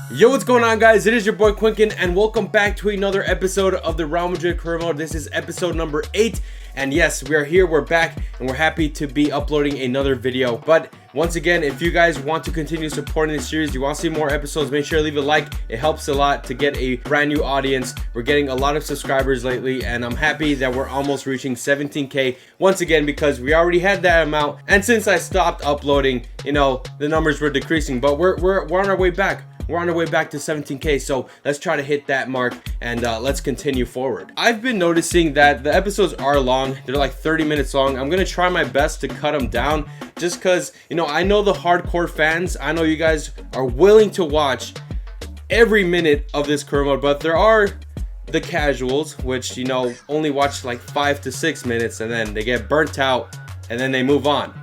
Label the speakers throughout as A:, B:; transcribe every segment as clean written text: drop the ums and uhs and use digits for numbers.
A: Yo, what's going on, guys? It is your boy Quinkin, and welcome back to another episode of the Real Madrid career mode. This is episode number 8, and yes, we are here, we're back, and we're happy to be uploading another video. But once again, if you guys want to continue supporting this series, you want to see more episodes, make sure to leave a like. It helps a lot to get a brand new audience. We're getting a lot of subscribers lately, and I'm happy that we're almost reaching 17K once again, because we already had that amount, and since I stopped uploading, you know, the numbers were decreasing, but we're on our way back. We're on our way back to 17K, so let's try to hit that mark, and let's continue forward. I've been noticing that the episodes are long. They're like 30 minutes long. I'm gonna try my best to cut them down, just because, you know, I know the hardcore fans, I know you guys are willing to watch every minute of this career mode, but there are the casuals, which, you know, only watch like 5 to 6 minutes, and then they get burnt out, and then they move on.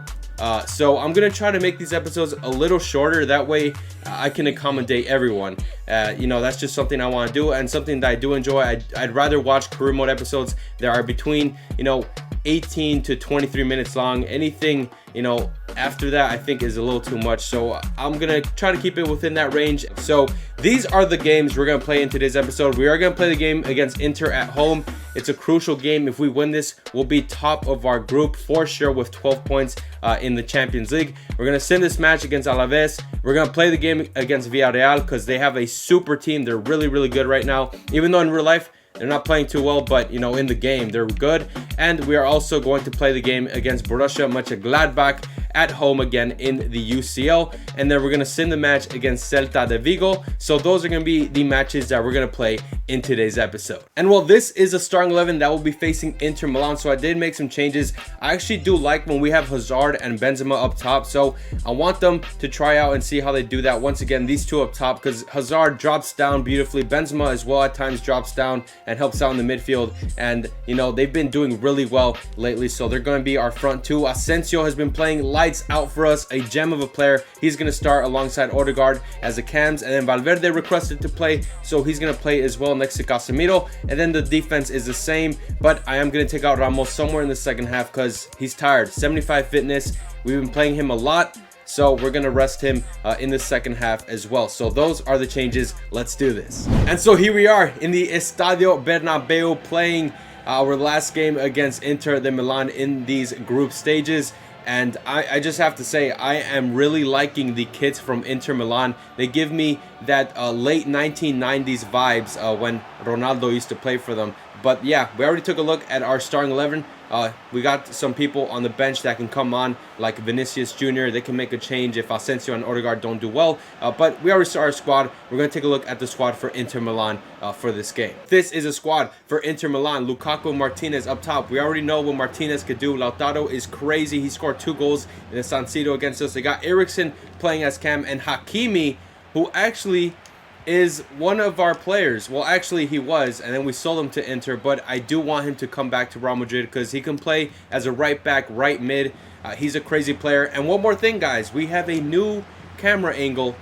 A: So I'm gonna try to make these episodes a little shorter, that way I can accommodate everyone. You know, that's just something I want to do, and something that I do enjoy. I'd rather watch career mode episodes that are between, you know, 18 to 23 minutes long. Anything, you know, after that I think is a little too much, so I'm gonna try to keep it within that range. So these are the games we're gonna play in today's episode. We are gonna play the game against Inter at home. It's a crucial game. If we win this, we'll be top of our group for sure with 12 points in the Champions League. We're gonna send this match against Alaves. We're gonna play the game against Villarreal because they have a super team. They're really good right now, even though in real life they're not playing too well, but you know, in the game they're good. And we are also going to play the game against Borussia Mönchengladbach at home again in the UCL, and then we're gonna send the match against Celta de Vigo. So those are gonna be the matches that we're gonna play in today's episode. And well, this is a starting 11 that will be facing Inter Milan, so I did make some changes. I actually do like when we have Hazard and Benzema up top, so I want them to try out and see how they do that. Once again, these two up top, because Hazard drops down beautifully. Benzema as well at times drops down and helps out in the midfield, and you know, they've been doing really well lately, so they're going to be our front two. Asensio has been playing lights out for us, a gem of a player. He's going to start alongside Odegaard as the cams, and then Valverde requested to play, so he's going to play as well next to Casemiro. And then the defense is the same, but I am going to take out Ramos somewhere in the second half because he's tired. 75 fitness, we've been playing him a lot, so we're gonna rest him in the second half as well. So those are the changes. Let's do this. And so here we are in the Estadio Bernabeu, playing our last game against Inter de Milan in these group stages. And I just have to say, I am really liking the kits from Inter Milan. They give me that late 1990s vibes when Ronaldo used to play for them. But yeah, we already took a look at our starting 11. We got some people on the bench that can come on, like Vinicius Jr. They can make a change if Asensio and Odegaard don't do well. But we already saw our squad. We're going to take a look at the squad for Inter Milan for this game. This is a squad for Inter Milan. Lukaku and Martinez up top. We already know what Martinez could do. Lautaro is crazy. He scored 2 goals in the San Siro against us. They got Eriksen playing as cam, and Hakimi, who actually is one of our players. Well, actually he was, and then we sold him to Inter, but I do want him to come back to Real Madrid because he can play as a right back, right mid. He's a crazy player. And one more thing, guys, we have a new camera angle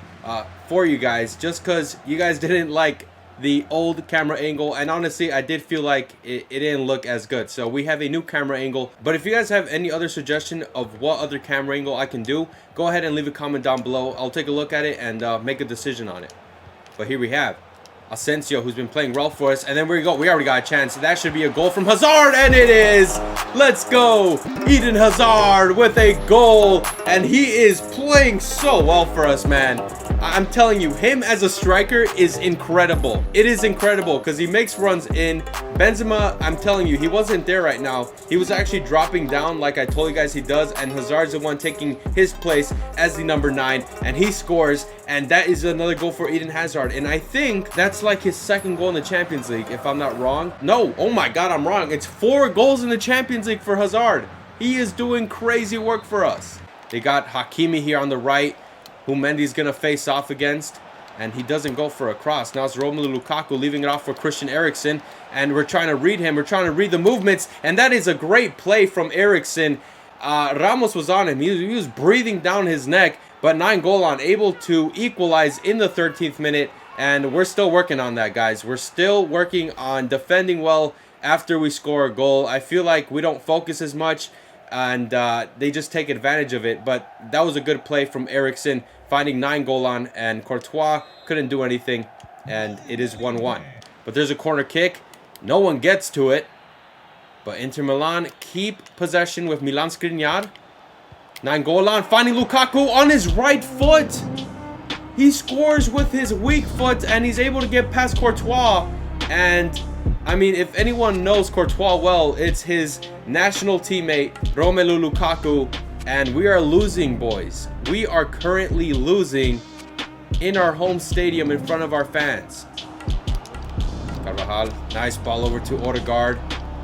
A: for you guys, just because you guys didn't like the old camera angle, and honestly I did feel like it didn't look as good. So we have a new camera angle, but if you guys have any other suggestion of what other camera angle I can do, go ahead and leave a comment down below. I'll take a look at it and make a decision on it. But here we have Asensio, who's been playing well for us. And then we already got a chance. That should be a goal from Hazard, and it is. Let's go. Eden Hazard with a goal. And he is playing so well for us, man. I'm telling you, him as a striker is incredible. It is incredible because he makes runs in. Benzema, I'm telling you, he wasn't there right now. He was actually dropping down like I told you guys he does, and Hazard's the one taking his place as the number 9, and he scores, and that is another goal for Eden Hazard. And I think that's like his second goal in the Champions League, if I'm not wrong. No, oh my god, I'm wrong. It's 4 goals in the Champions League for Hazard. He is doing crazy work for us. They got Hakimi here on the right, who Mendy's gonna face off against, and he doesn't go for a cross. Now it's Romelu Lukaku leaving it off for Christian Eriksen, and we're trying to read him. We're trying to read the movements, and that is a great play from Eriksen. Ramos was on him. He was breathing down his neck, but 9-goal able to equalize in the 13th minute, and we're still working on that, guys. We're still working on defending well after we score a goal. I feel like we don't focus as much, and they just take advantage of it. But that was a good play from Eriksen finding 9 Golan, and Courtois couldn't do anything, and it is 1-1. But there's a corner kick. No one gets to it. But Inter Milan keep possession with Milan Skriniar. 9 Golan finding Lukaku on his right foot. He scores with his weak foot, and he's able to get past Courtois. And I mean, if anyone knows Courtois well, it's his national teammate Romelu Lukaku. And we are losing, boys. We are currently losing in our home stadium in front of our fans. Carvajal, nice ball over to Odegaard.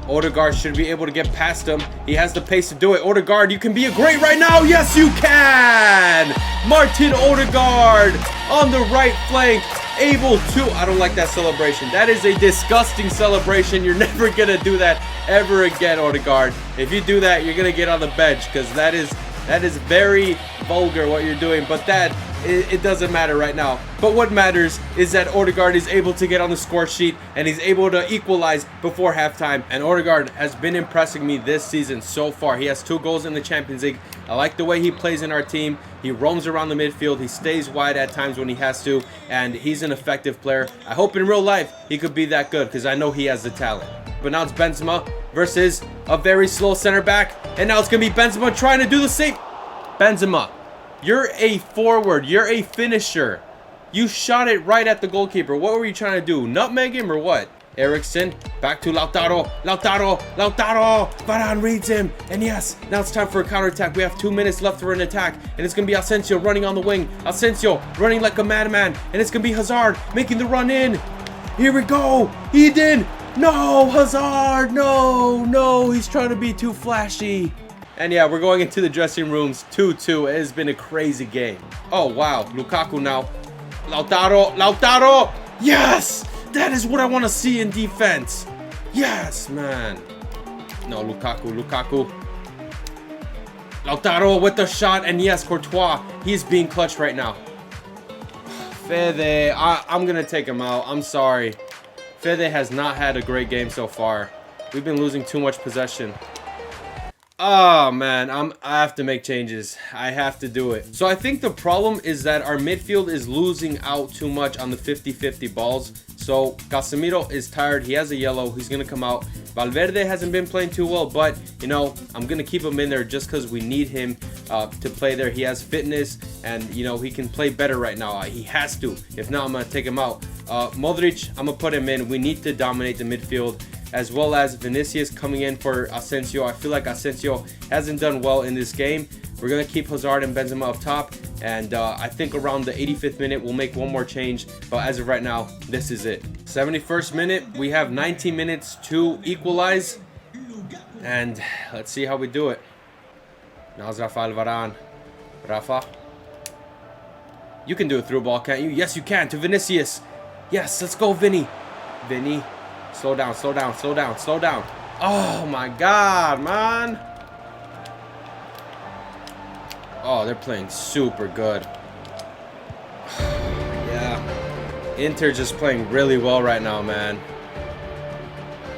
A: Odegaard should be able to get past him. He has the pace to do it. Odegaard, you can be a great right now. Yes, you can. Martin Odegaard on the right flank, able to... I don't like that celebration. That is a disgusting celebration. You're never going to do that ever again, Odegaard. If you do that, you're going to get on the bench, because that is very vulgar what you're doing. But it doesn't matter right now. But what matters is that Odegaard is able to get on the score sheet, and he's able to equalize before halftime. And Odegaard has been impressing me this season so far. He has 2 goals in the Champions League. I like the way he plays in our team. He roams around the midfield. He stays wide at times when he has to, and he's an effective player. I hope in real life he could be that good, because I know he has the talent. But now it's Benzema versus a very slow center back, and now it's going to be Benzema trying to do the same. Benzema, you're a forward. You're a finisher. You shot it right at the goalkeeper. What were you trying to do? Nutmeg him or what? Eriksen, back to Lautaro. Varane reads him. And yes, now it's time for a counterattack. We have 2 minutes left for an attack. And it's going to be Asensio running on the wing. Asensio running like a madman. And it's going to be Hazard making the run in. Here we go. Eden. No, Hazard. No. He's trying to be too flashy. And yeah, we're going into the dressing rooms 2-2. It has been a crazy game. Oh, wow. Lukaku now. Lautaro. Yes! That is what I want to see in defense. Yes, man. No, Lukaku. Lautaro with the shot. And yes, Courtois. He's being clutch right now. Fede. I'm going to take him out. I'm sorry. Fede has not had a great game so far. We've been losing too much possession. Oh man, I have to make changes. I have to do it. So I think the problem is that our midfield is losing out too much on the 50-50 balls. So Casemiro is tired. He has a yellow. He's going to come out. Valverde hasn't been playing too well, but you know, I'm going to keep him in there just because we need him to play there. He has fitness, and you know, he can play better right now. He has to. If not, I'm going to take him out. Modric, I'm going to put him in. We need to dominate the midfield, as well as Vinicius coming in for Asensio. I feel like Asensio hasn't done well in this game. We're going to keep Hazard and Benzema up top. And I think around the 85th minute, we'll make one more change. But as of right now, this is it. 71st minute, we have 19 minutes to equalize. And let's see how we do it. Now it's Rafael Varane. Rafa. You can do a through ball, can't you? Yes, you can. To Vinicius. Yes, let's go, Vinny. Vinny. Slow down. Oh my God, man. Oh, they're playing super good. Yeah. Inter just playing really well right now, man.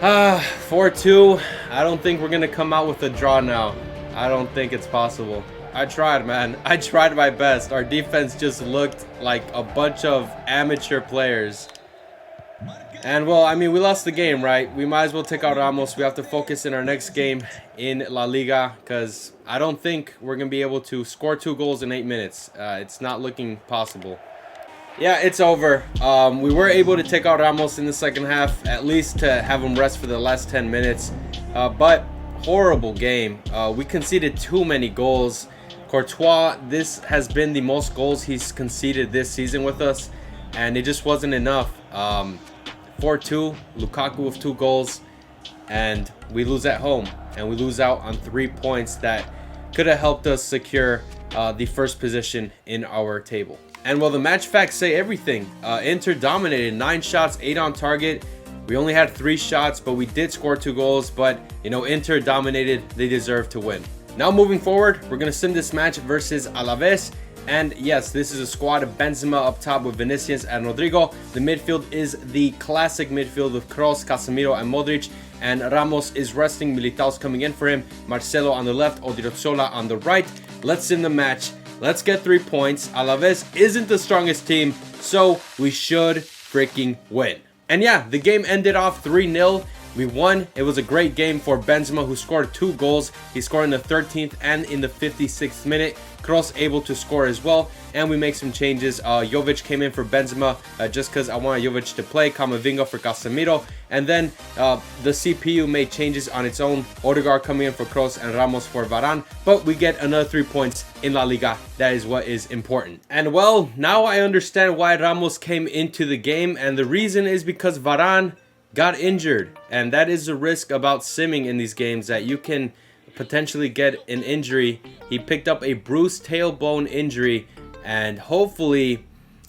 A: 4-2. I don't think we're going to come out with a draw now. I don't think it's possible. I tried, man. I tried my best. Our defense just looked like a bunch of amateur players. And well, I mean, we lost the game, right? We might as well take out Ramos. We have to focus in our next game in La Liga, because I don't think we're going to be able to score 2 goals in 8 minutes. It's not looking possible. Yeah, it's over. We were able to take out Ramos in the second half, at least to have him rest for the last 10 minutes. But horrible game. We conceded too many goals. Courtois, this has been the most goals he's conceded this season with us, and it just wasn't enough. 4-2, Lukaku with 2 goals, and we lose at home, and we lose out on 3 points that could have helped us secure the first position in our table. And well, the match facts say everything. Inter dominated, 9 shots, 8 on target. We only had 3 shots, but we did score 2 goals. But you know, Inter dominated. They deserve to win. Now moving forward, we're gonna sim this match versus Alaves. And yes, this is a squad of Benzema up top with Vinicius and Rodrigo. The midfield is the classic midfield with Kroos, Casemiro, and Modric. And Ramos is resting. Militao's coming in for him. Marcelo on the left, Odriozola on the right. Let's sim the match Let's get 3 points. Alaves isn't the strongest team, so we should freaking win. And yeah, the game ended off 3-0. We won. It was a great game for Benzema, who scored 2 goals. He scored in the 13th and in the 56th minute. Kroos able to score as well. And we make some changes. Jovic came in for Benzema just because I wanted Jovic to play. Camavinga for Casemiro. And then the CPU made changes on its own. Odegaard coming in for Kroos and Ramos for Varane. But we get another 3 points in La Liga. That is what is important. And well, now I understand why Ramos came into the game. And the reason is because Varane got injured, and that is the risk about simming in these games, that you can potentially get an injury. He picked up a bruised tailbone injury, and hopefully,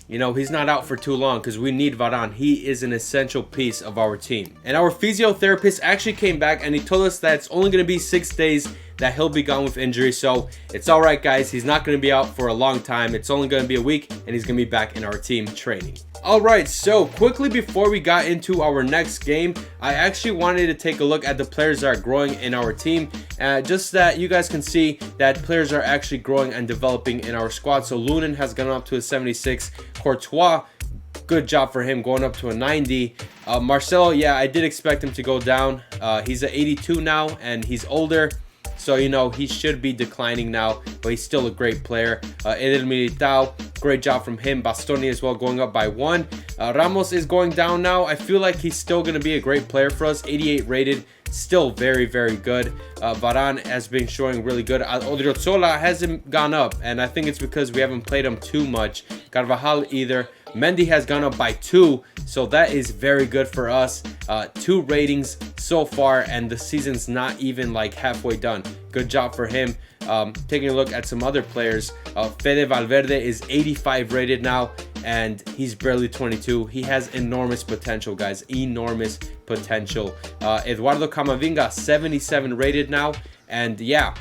A: you know, he's not out for too long because we need Varane. He is an essential piece of our team. And our physiotherapist actually came back and he told us that it's only going to be 6 days that he'll be gone with injury. So it's all right, guys. He's not going to be out for a long time. It's only going to be a week, and he's going to be back in our team training. All right, so quickly before we got into our next game, I actually wanted to take a look at the players that are growing in our team, just that you guys can see that players are actually growing and developing in our squad. So Lunin has gone up to a 76. Courtois, good job for him, going up to a 90. Marcelo, yeah, I did expect him to go down. He's at 82 now, and he's older. So, you know, he should be declining now, but he's still a great player. Eder Militao, great job from him. Bastoni as well, going up by 1. Ramos is going down now. I feel like he's still going to be a great player for us. 88 rated, still very, very good. Varane has been showing really good. Odriozola hasn't gone up, and I think it's because we haven't played him too much. Carvajal either. Mendy has gone up by 2, so that is very good for us. 2 ratings so far, and the season's not even like halfway done. Good job for him. Taking a look at some other players, Fede Valverde is 85 rated now, and he's barely 22. He has enormous potential, guys, enormous potential. Eduardo Camavinga, 77 rated now, and yeah,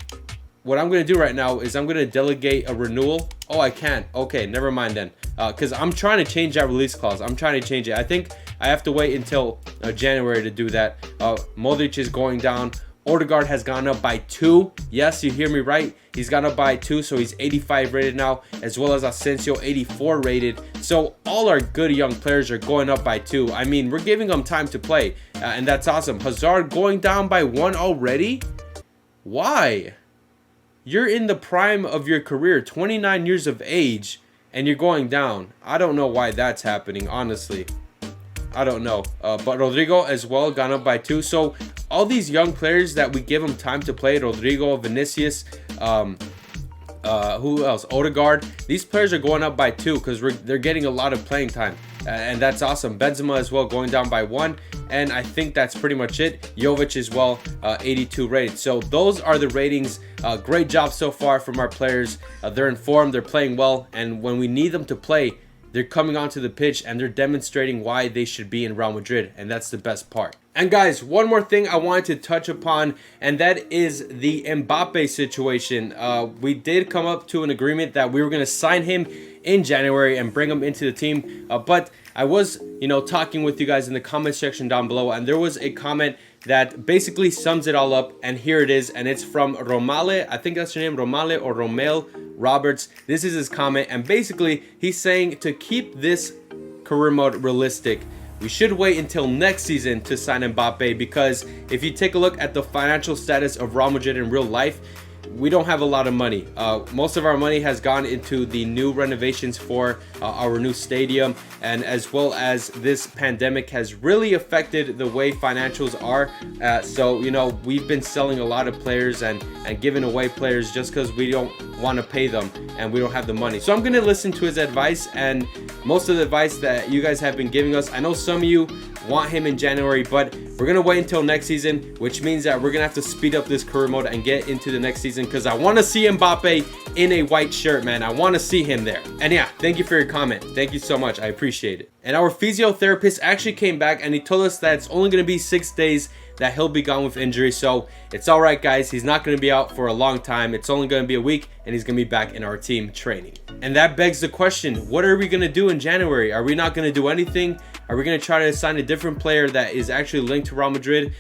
A: what I'm going to do right now is I'm going to delegate a renewal. Oh, I can. Okay, never mind then. Because I'm trying to change that release clause. I'm trying to change it. I think I have to wait until January to do that. Modric is going down. Odegaard has gone up by 2. Yes, you hear me right. He's gone up by 2, so he's 85 rated now, as well as Asensio, 84 rated. So all our good young players are going up by 2. I mean, we're giving them time to play, and that's awesome. Hazard going down by 1 already? Why? You're in the prime of your career, 29 years of age, and you're going down. I don't know why that's happening, honestly. I don't know. But Rodrigo as well, gone up by 2. So all these young players that we give them time to play, Rodrigo, Vinicius, who else? Odegaard. These players are going up by 2 because they're getting a lot of playing time. And that's awesome. Benzema as well, going down by 1. And I think that's pretty much it. Jovic as well, 82 rated. So those are the ratings. Great job so far from our players. They're informed, they're playing well. And when we need them to play, they're coming onto the pitch and they're demonstrating why they should be in Real Madrid. And that's the best part. And guys, one more thing I wanted to touch upon, and that is the Mbappe situation. We did come up to an agreement that we were going to sign him in January and bring him into the team. But I was, talking with you guys in the comment section down below, and there was a comment that basically sums it all up, and here it is, and it's from Romale. I think that's your name, Romale or Romel Roberts. This is his comment, and basically he's saying to keep this career mode realistic, we should wait until next season to sign Mbappe, because if you take a look at the financial status of Real Madrid in real life, we don't have a lot of money. Most of our money has gone into the new renovations for our new stadium, and as well as this pandemic has really affected the way financials are. So we've been selling a lot of players and giving away players just because we don't want to pay them and we don't have the money. So I'm going to listen to his advice, and most of the advice that you guys have been giving us, I know some of you want him in January, but we're gonna wait until next season, which means that we're gonna have to speed up this career mode and get into the next season, because I want to see Mbappe in a white shirt, man. I want to see him there. And yeah, thank you for your comment. Thank you so much. I appreciate it. And our physiotherapist actually came back and he told us that it's only gonna be 6 days that he'll be gone with injury. So it's all right, guys. He's not going to be out for a long time. It's only going to be a week, and he's going to be back in our team training. And that begs the question, what are we going to do in January? Are we not going to do anything? Are we going to try to sign a different player that is actually linked to Real Madrid?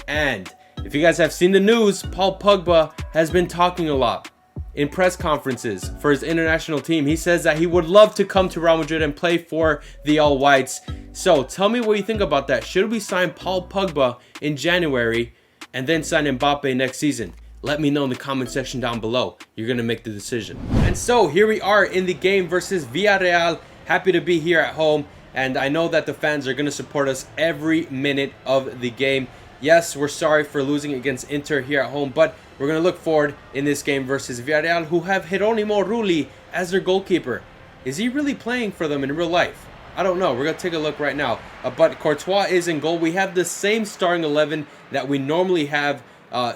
A: And if you guys have seen the news, Paul Pogba has been talking a lot. in press conferences for his international team, he says that he would love to come to Real Madrid and play for the All Whites. So tell me what you think about that. Should we sign Paul Pogba in January and then sign Mbappe next season? Let me know in the comment section down below. You're going to make the decision. And so here we are in the game versus Villarreal. Happy to be here at home. And I know that the fans are going to support us every minute of the game. Yes, we're sorry for losing against Inter here at home, but we're going to look forward in this game versus Villarreal, who have Geronimo Rulli as their goalkeeper. Is he really playing for them in real life? I don't know. We're going to take a look right now. But Courtois is in goal. We have the same starting 11 that we normally have.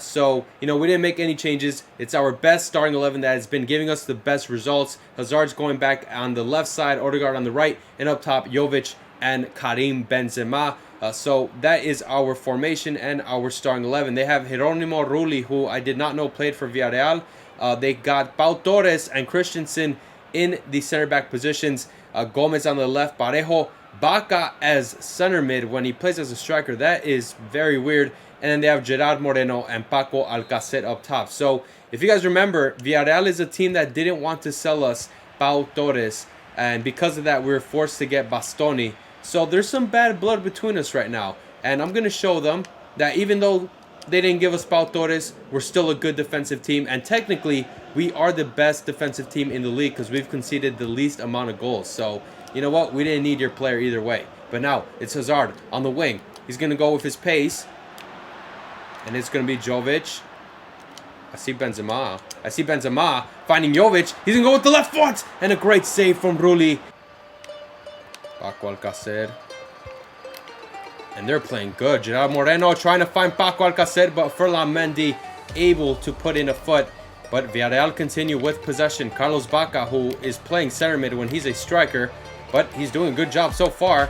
A: So, you know, we didn't make any changes. It's our best starting 11 that has been giving us the best results. Hazard's going back on the left side, Odegaard on the right, and up top, Jovic and Karim Benzema. So that is our formation and our starting 11. They have Geronimo Rulli, who I did not know played for Villarreal. They got Pau Torres and Christensen in the center back positions. Gomez on the left, Parejo, Baca as center mid when he plays as a striker. That is very weird. And then they have Gerard Moreno and Paco Alcacer up top. So if you guys remember, Villarreal is a team that didn't want to sell us Pau Torres. And because of that, we were forced to get Bastoni. So there's some bad blood between us right now. And I'm going to show them that even though they didn't give us Pau Torres, we're still a good defensive team. And technically, we are the best defensive team in the league because we've conceded the least amount of goals. So, you know what? We didn't need your player either way. But now, it's Hazard on the wing. He's going to go with his pace. And it's going to be Jovic. I see Benzema finding Jovic. He's going to go with the left foot. And a great save from Rulli. Paco Alcacer. And they're playing good. Gerard Moreno trying to find Paco Alcacer, but Ferland Mendy able to put in a foot. But Villarreal continue with possession. Carlos Baca, who is playing center mid when he's a striker, but he's doing a good job so far.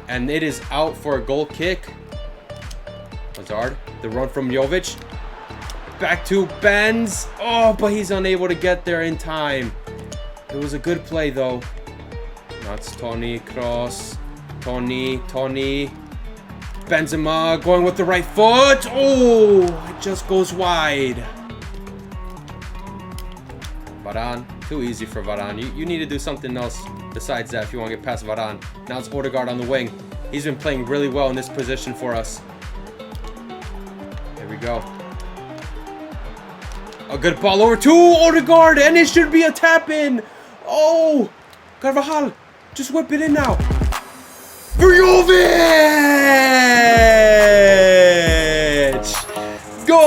A: And it is out for a goal kick. Hazard, the run from Jovic. Back to Benz. Oh, but he's unable to get there in time. It was a good play, though. That's Tony, cross. Tony. Benzema going with the right foot. Oh, it just goes wide. Varane, too easy for Varane. You need to do something else besides that if you want to get past Varane. Now it's Odegaard on the wing. He's been playing really well in this position for us. There we go. A good ball over to Odegaard, and it should be a tap-in. Oh, Carvajal, just whip it in now. Vrjovic! Goal!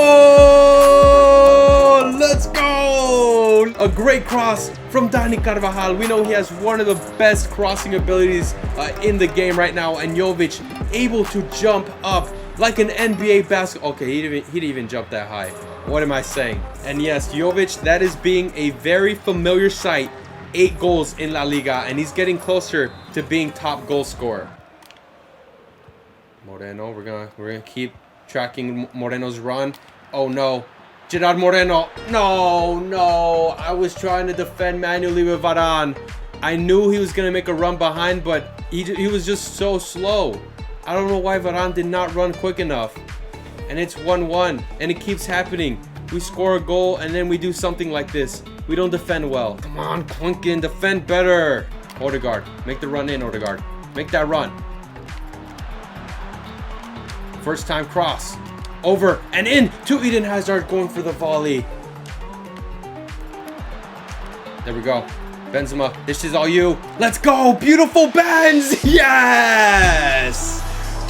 A: Let's go! A great cross from Dani Carvajal. We know he has one of the best crossing abilities in the game right now, and Jovic able to jump up like an NBA basketball. Okay, he didn't even jump that high. What am I saying? And yes, Jovic, that is being a very familiar sight. 8 goals in La Liga, and he's getting closer to being top goal scorer. Moreno, we're gonna keep tracking Moreno's run. Oh no, Gerard Moreno. No, I was trying to defend manually with Varane. I knew he was gonna make a run behind, but he was just so slow. I don't know why Varane did not run quick enough. And it's 1-1, and it keeps happening. We score a goal, and then we do something like this. We don't defend well. Come on, Quinkin, defend better. Odegaard, make the run in, Odegaard. Make that run. First time cross. Over and in to Eden Hazard going for the volley. There we go. Benzema, this is all you. Let's go. Beautiful Benz. Yes.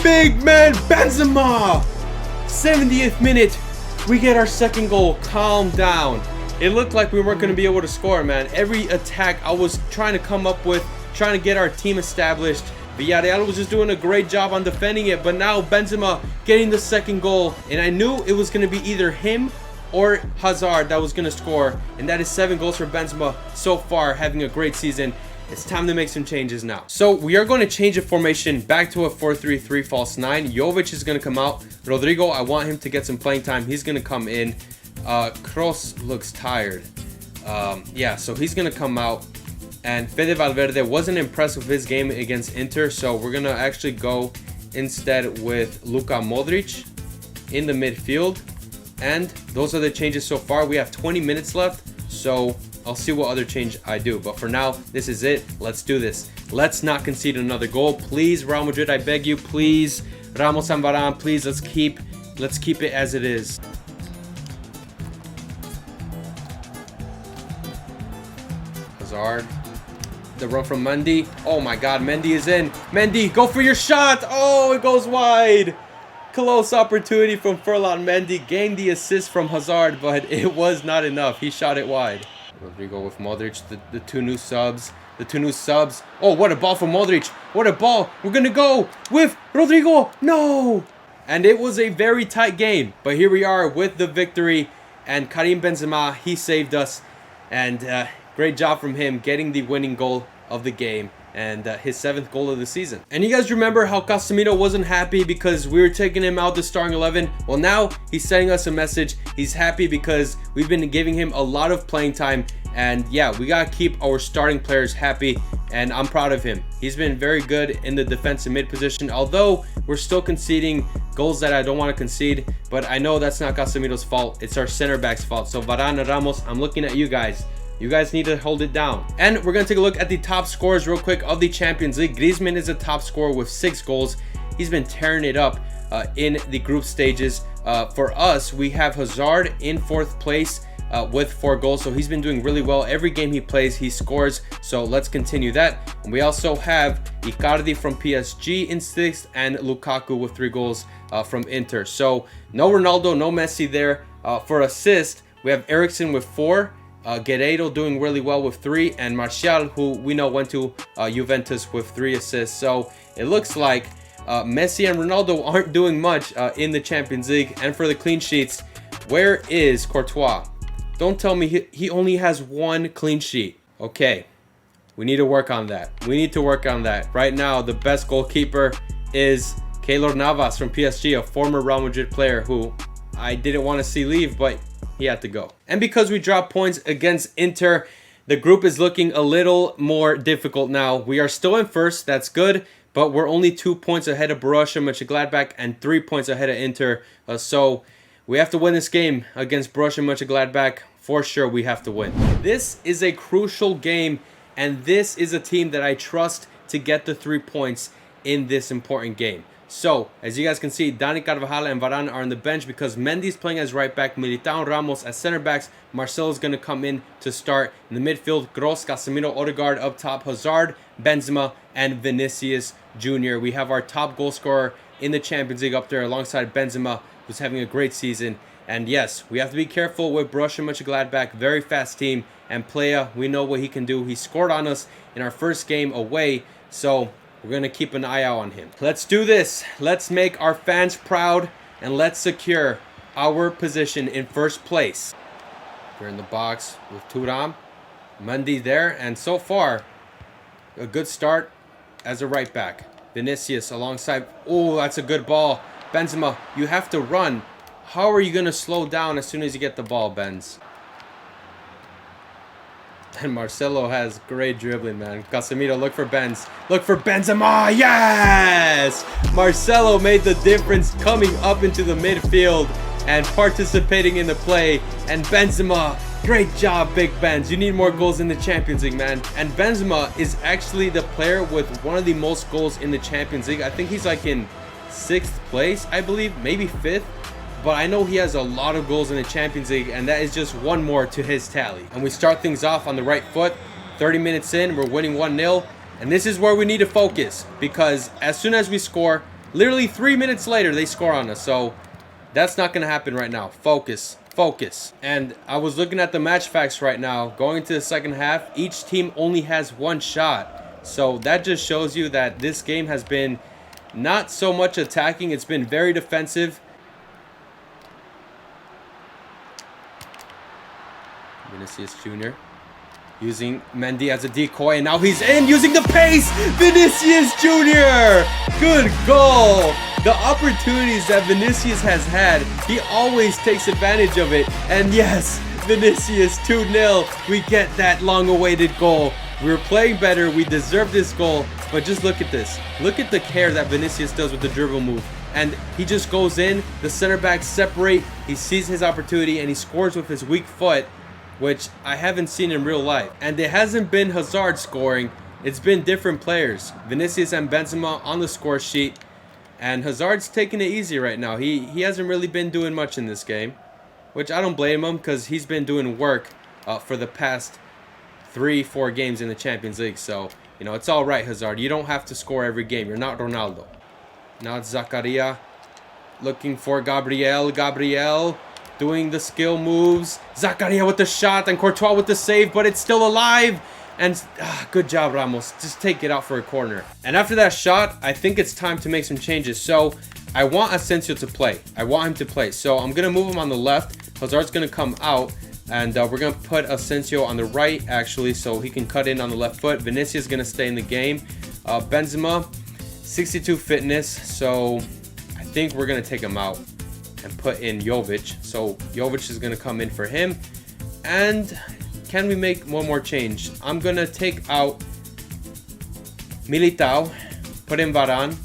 A: Big man Benzema. 70th minute. We get our second goal. Calm down. It looked like we weren't going to be able to score, man. Every attack I was trying to come up with, trying to get our team established. Villarreal was just doing a great job on defending it, but now Benzema getting the second goal. And I knew it was going to be either him or Hazard that was going to score. And that is 7 goals for Benzema so far, having a great season. It's time to make some changes now. So we are going to change the formation back to a 4-3-3 false 9. Jovic is going to come out. Rodrigo, I want him to get some playing time. He's going to come in. Kroos looks tired. Yeah, so he's going to come out. And Fede Valverde wasn't impressed with his game against Inter, so we're going to actually go instead with Luka Modric in the midfield. And those are the changes so far. We have 20 minutes left, so I'll see what other change I do. But for now, this is it. Let's do this. Let's not concede another goal. Please, Real Madrid, I beg you. Please, Ramos and Varane, please, let's keep it as it is. Hazard. The run from Mendy. Oh my god, Mendy is in. Mendy, go for your shot. Oh, it goes wide. Close opportunity from Ferland Mendy. Gained the assist from Hazard, but it was not enough. He shot it wide. Rodrigo with Modric, the two new subs. The two new subs. Oh, what a ball from Modric. What a ball. We're going to go with Rodrigo. No. And it was a very tight game. But here we are with the victory. And Karim Benzema, he saved us. And great job from him getting the winning goal of the game. And his 7th goal of the season. And you guys remember how Casemiro wasn't happy because we were taking him out the starting 11? Well, now he's sending us a message. He's happy because we've been giving him a lot of playing time. And yeah, we gotta keep our starting players happy. And I'm proud of him. He's been very good in the defensive mid position. Although we're still conceding goals that I don't want to concede. But I know that's not Casemiro's fault. It's our center back's fault. So Varane and Ramos, I'm looking at you guys. You guys need to hold it down. And we're going to take a look at the top scorers real quick of the Champions League. Griezmann is a top scorer with 6 goals. He's been tearing it up in the group stages. For us, we have Hazard in 4th place with 4 goals. So he's been doing really well. Every game he plays, he scores. So let's continue that. And we also have Icardi from PSG in 6th and Lukaku with 3 goals from Inter. So no Ronaldo, no Messi there. For assist, we have Eriksen with 4. Guerreiro doing really well with 3, and Martial, who we know went to Juventus with 3 assists. So it looks like Messi and Ronaldo aren't doing much in the Champions League. And for the clean sheets, where is Courtois? Don't tell me he only has 1 clean sheet. Okay, we need to work on that. We need to work on that. Right now, the best goalkeeper is Keylor Navas from PSG, a former Real Madrid player who I didn't want to see leave, but he had to go. And because we dropped points against Inter, the group is looking a little more difficult now. We are still in 1st, that's good, but we're only 2 points ahead of Borussia Mönchengladbach and 3 points ahead of Inter. So we have to win this game against Borussia Mönchengladbach. For sure, we have to win. This is a crucial game, and this is a team that I trust to get the 3 points in this important game. So, as you guys can see, Dani Carvajal and Varane are on the bench because Mendy's playing as right back, Militao and Ramos as center backs. Marcelo's going to come in to start. In the midfield, Gross, Casemiro, Odegaard up top, Hazard, Benzema, and Vinicius Jr. We have our top goal scorer in the Champions League up there alongside Benzema, who's having a great season. And yes, we have to be careful with Borussia Mönchengladbach, very fast team. And Playa, we know what he can do. He scored on us in our first game away, so we're going to keep an eye out on him. Let's do this. Let's make our fans proud and let's secure our position in 1st place. We're in the box with Thuram. Mendy there, and so far, a good start as a right back. Vinicius alongside. Oh, that's a good ball. Benzema, you have to run. How are you going to slow down as soon as you get the ball, Benz? And Marcelo has great dribbling, man. Casemiro, look for Benz. Look for Benzema. Yes! Marcelo made the difference coming up into the midfield and participating in the play. And Benzema, great job, Big Benz. You need more goals in the Champions League, man. And Benzema is actually the player with one of the most goals in the Champions League. I think he's like in 6th place, I believe. Maybe 5th. But I know he has a lot of goals in the Champions League, and that is just one more to his tally. And we start things off on the right foot. 30 minutes in, we're winning 1-0. And this is where we need to focus, because as soon as we score, literally 3 minutes later, they score on us. So that's not going to happen right now. Focus. Focus. And I was looking at the match facts right now. Going into the second half, each team only has 1 shot. So that just shows you that this game has been not so much attacking. It's been very defensive. Vinicius Jr. using Mendy as a decoy, and now he's in using the pace. Vinicius Jr. Good goal. The opportunities that Vinicius has had, he always takes advantage of it. And yes, Vinicius 2-0. We get that long-awaited goal. We were playing better. We deserve this goal. But just look at this. Look at the care that Vinicius does with the dribble move. and he just goes in. The center backs separate. He sees his opportunity and he scores with his weak foot, which I haven't seen in real life. And it hasn't been Hazard scoring. It's been different players. Vinicius and Benzema on the score sheet. And Hazard's taking it easy right now. He hasn't really been doing much in this game, which I don't blame him because he's been doing work for the past 3-4 games in the Champions League. So, you know, it's all right, Hazard. You don't have to score every game. You're not Ronaldo. Now it's Zakaria looking for Gabriel. Gabriel doing the skill moves. Zakaria with the shot and Courtois with the save, but it's still alive. And good job, Ramos. Just take it out for a corner. And after that shot, I think it's time to make some changes. So I want Asensio to play. I want him to play. So I'm going to move him on the left. Hazard's going to come out. And we're going to put Asensio on the right, actually, so he can cut in on the left foot. Vinicius is going to stay in the game. Benzema, 62 fitness. So I think we're going to take him out and put in Jovic. So Jovic is going to come in for him. And can we make one more change? I'm going to take out Militao, put in Varane,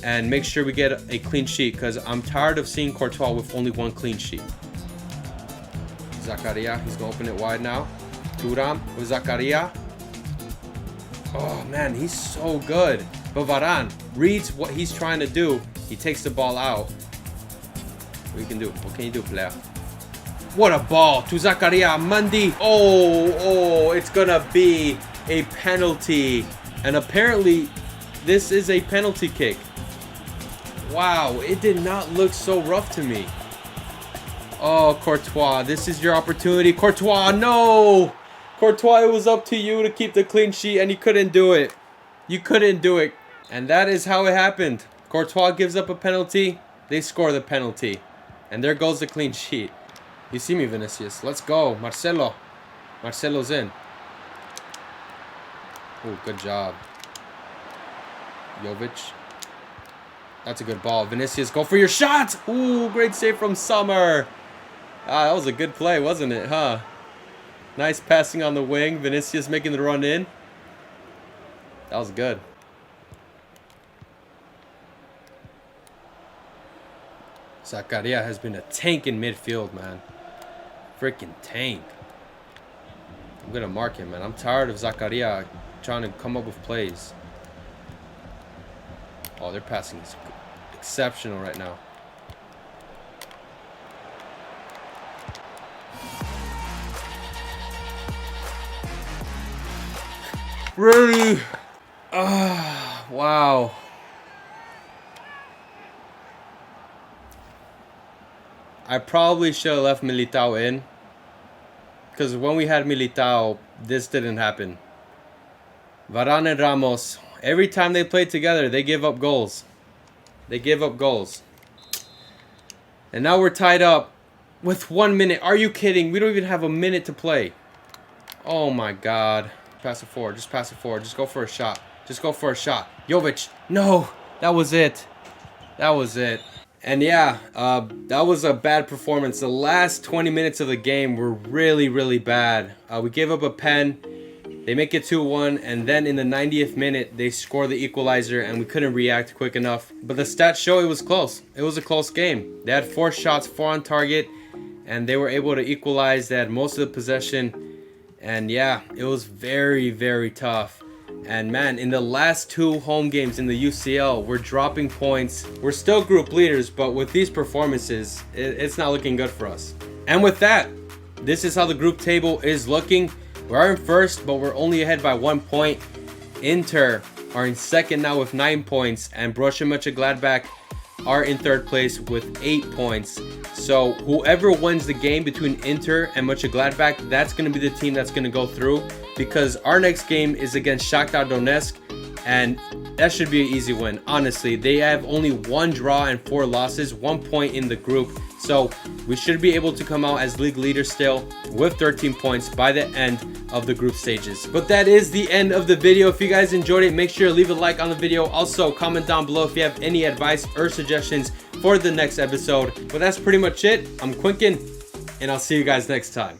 A: and make sure we get a clean sheet because I'm tired of seeing Courtois with only one clean sheet. Zakaria, he's going to open it wide now. Thuram with Zakaria. Oh, man, he's so good. But Varane reads what he's trying to do. He takes the ball out. What can you do? What can you do, player? What a ball to Zakaria. Mandi. Oh, it's going to be a penalty. And apparently, this is a penalty kick. Wow, it did not look so rough to me. Oh, Courtois, this is your opportunity. Courtois, no! Courtois, it was up to you to keep the clean sheet, and you couldn't do it. You couldn't do it. And that is how it happened. Courtois gives up a penalty. They score the penalty. And there goes the clean sheet. You see me, Vinicius. Let's go. Marcelo. Marcelo's in. Oh, good job. Jovic. That's a good ball. Vinicius, go for your shot! Ooh, great save from Sommer. That was a good play, wasn't it, huh? Nice passing on the wing. Vinicius making the run in. That was good. Zakaria has been a tank in midfield, man. Freaking tank. I'm going to mark him, man. I'm tired of Zakaria trying to come up with plays. Oh, their passing is exceptional right now. Really? Wow. I probably should have left Militao in. Because when we had Militao, this didn't happen. Varane and Ramos, every time they play together, they give up goals. They give up goals. And now we're tied up with 1 minute. Are you kidding? We don't even have a minute to play. Oh my God. Pass it forward. Just pass it forward. Just go for a shot. Just go for a shot. Jovic. No. That was it. That was it. And yeah, that was a bad performance. The last 20 minutes of the game were really, really bad. We gave up a pen. They make it 2-1, and then in the 90th minute, they score the equalizer, and we couldn't react quick enough. But the stats show it was close. It was a close game. They had 4 shots, 4 on target, and they were able to equalize. They had most of the possession. And yeah, it was very, very tough. And man, in the last 2 home games in the UCL, we're dropping points. We're still group leaders, but with these performances, it's not looking good for us. And with that, this is how the group table is looking. We are in first, but we're only ahead by 1 point. Inter are in second now with 9 points, and Borussia Mönchengladbach are in third place with 8 points. So whoever wins the game between Inter and Mönchengladbach, that's going to be the team that's going to go through, because our next game is against Shakhtar Donetsk, and that should be an easy win. Honestly, they have only 1 draw and 4 losses, 1 point in the group. So we should be able to come out as league leaders still with 13 points by the end of the group stages. But that is the end of the video. If you guys enjoyed it, make sure to leave a like on the video. Also, comment down below if you have any advice or suggestions for the next episode. But that's pretty much it. I'm Quinkin, and I'll see you guys next time.